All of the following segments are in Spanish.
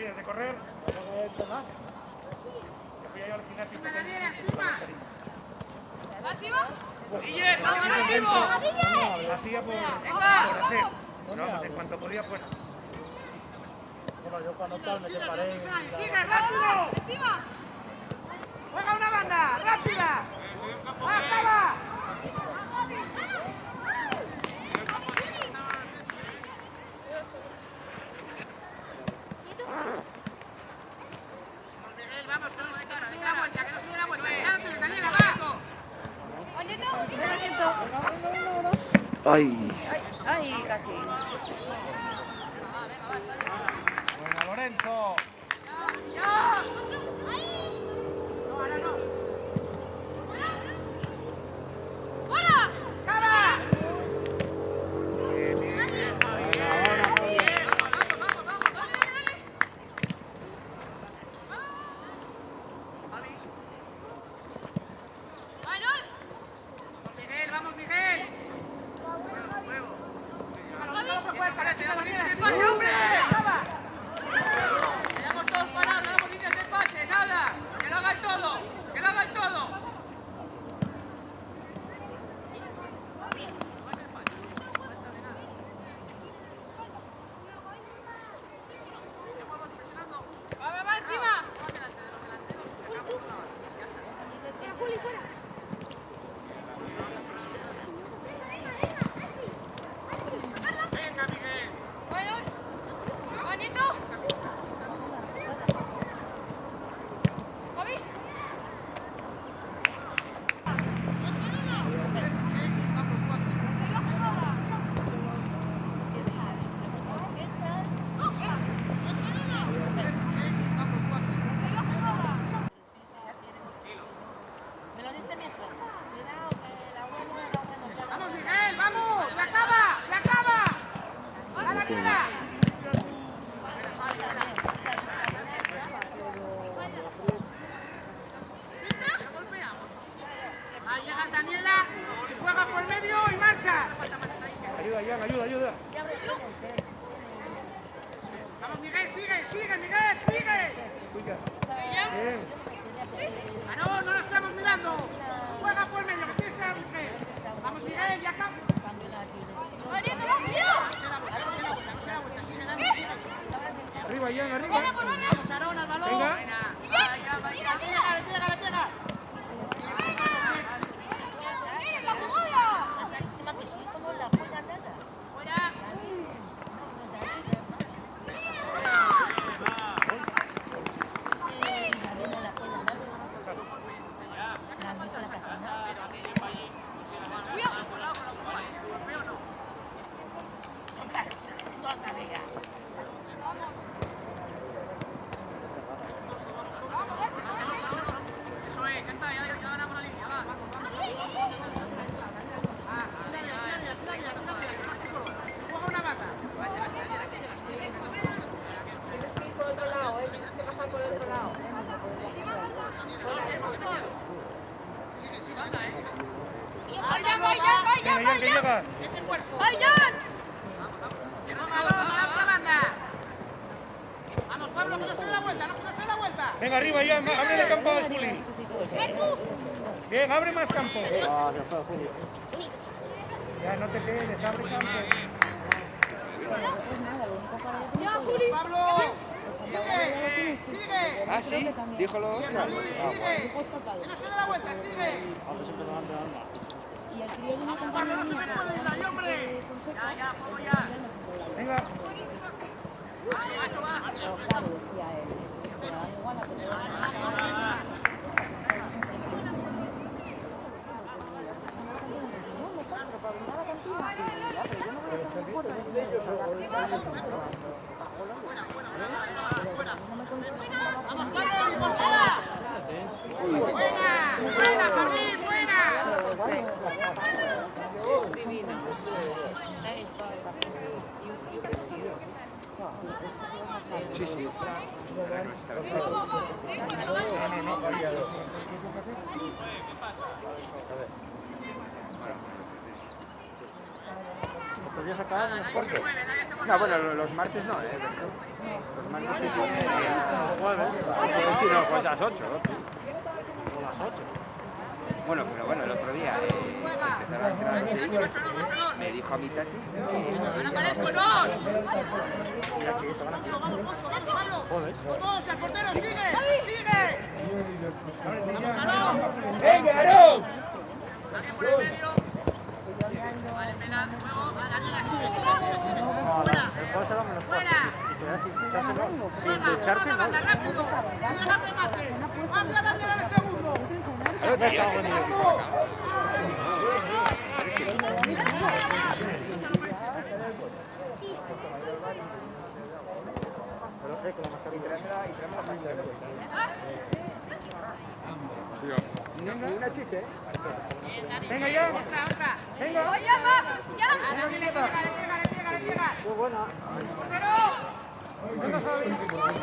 días de correr. Te fui yo al gimnasio y te ¡Guille, vamos activo! lo hacía por hacer. No, pues en cuanto podía fuera. Bueno, yo cuando tal me separé. ¡Sigue, rápido! ¡Juega una banda! ¡Rápida! ¡Acaba! Miguel, vamos, que no sigue la vuelta, que no sigue la vuelta. Daniela, va. Ay. Ay, casi. Buena, Lorenzo. ¡Ya! No, ahora no. ¡Fuera! ¡Cava! Miguel, vamos, Miguel. ¡Pase, hombre! ¡Cava! Quedamos todos parados, no damos líneas de pase, nada. Que lo hagan todo, que lo hagan todo. Va, encima. Venga, Miguel. Bueno, bonito. Javi. Me lo dice mi suegro. Cuidado que la abuela era bueno. Vamos, Miguel, vamos. ¡Ya acaba! ¡Ya acaba! ¡A la Daniela! Ahí llega Daniela, y juega por medio y marcha. Ayuda, Jan, ayuda. Vamos, Miguel, sigue, Miguel, sigue. Bien. Ah, no lo estamos mirando. Juega por medio, que tiene esa mujer. Vamos, Miguel, ya acaba. Arriba, Jan, arriba. Vamos, Aarón, al balón. Venga. Llega. Encima que soy como la buena nada. Fuera. Eso es, ya está, ya ganamos la línea, va. Juega una vaca. Por otro lado, tienes que pasar por el otro lado. ¡Vayan! Venga, Jan, que llegas. ¡Este cuerpo! ¡Vayan! Vamos, Pablo, que no se dé la vuelta, que no se dé la vuelta. Venga, arriba, Jan, abre el campo a Juli. Bien, abre más campo. Ya, no te quedes, abre campo. Pablo, sigue. Ah, sí, díjolo Oscar. Sigue. Que no se dé la vuelta, sigue. Pablo, no se me puede ir ahí, hombre. Ya, juego ya. Venga. Eso va. Vamos, Pablo, portada. Buena, Pablín, buena. ¿Podrías acabar en los cortes? No, bueno, los martes no, Los martes sí que... Sí, no, pues a las 8. Bueno, pero bueno, el otro día empezaron a entrar me dijo a mi tati ¡Ahora aparezco, no! ¡Vamos, al portero, sigue! ¡Sigue! ¡Vamos, Aarón! ¡Venga, Aarón! Alguien por el medio. Vale, pena. Luego, a Daniela, sigue. Fuera. Fuera. Sin ducharse, no. Rápido. Deja remate. Vamos a Daniela el segundo. Venga ya. Otra. Venga. ¡Ya! Le llega. Muy buena. ¡Portero! Venga, Javi. Para.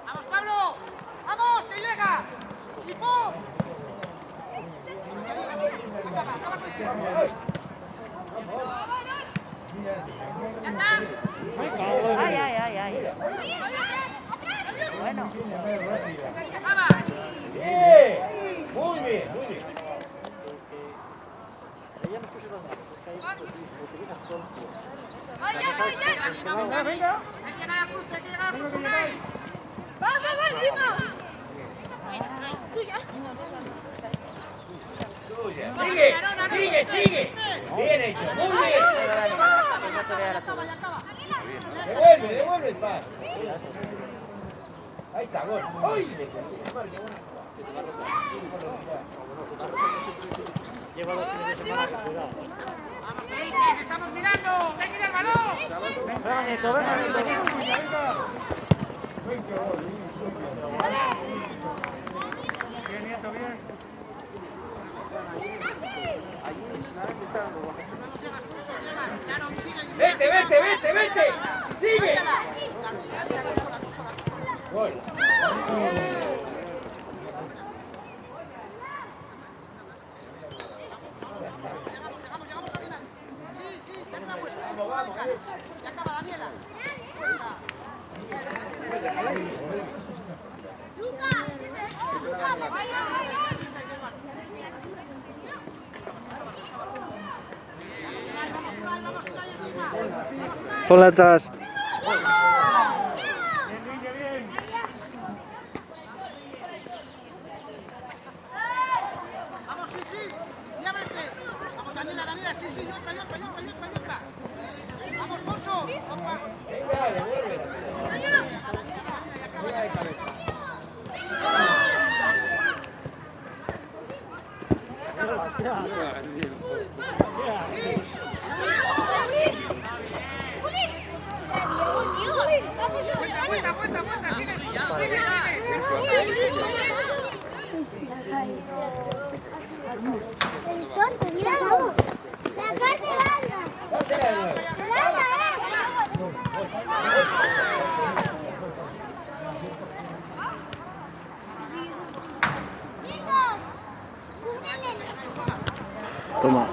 ¡Vamos, Pablo! ¡Vamos, que llega! ¡Y pum! Acaba con el tiro. ¡Ya está! Ay. Bueno. ¡Acaba! Bien. Muy bien. ¡Ay! Venga. Hay que llegar a cruz, con él. ¡Va, encima! Sigue. Bien hecho, muy bien. Ya acaba. Devuelve el pase. Ahí está, gol. ¡Ay! Lleva los fines de semana, cuidado. ¡Vamos, Felipe, que estamos mirando! ¡Ven, el balón! Venga, Nieto, venga. Bien, Nieto, bien. Vete. Sigue. Gol. Llegamos al final. Sí, ya está puesta. Ya acaba, Daniela. Ponla atrás. Bien, bien. Vamos, sí. Y ábrete. Vamos, Daniela, sí. Y otra. Vamos, Moncho. Venga, devuelve. Cuenta, sigue. El tonto, Diego. La carne banda. Toma.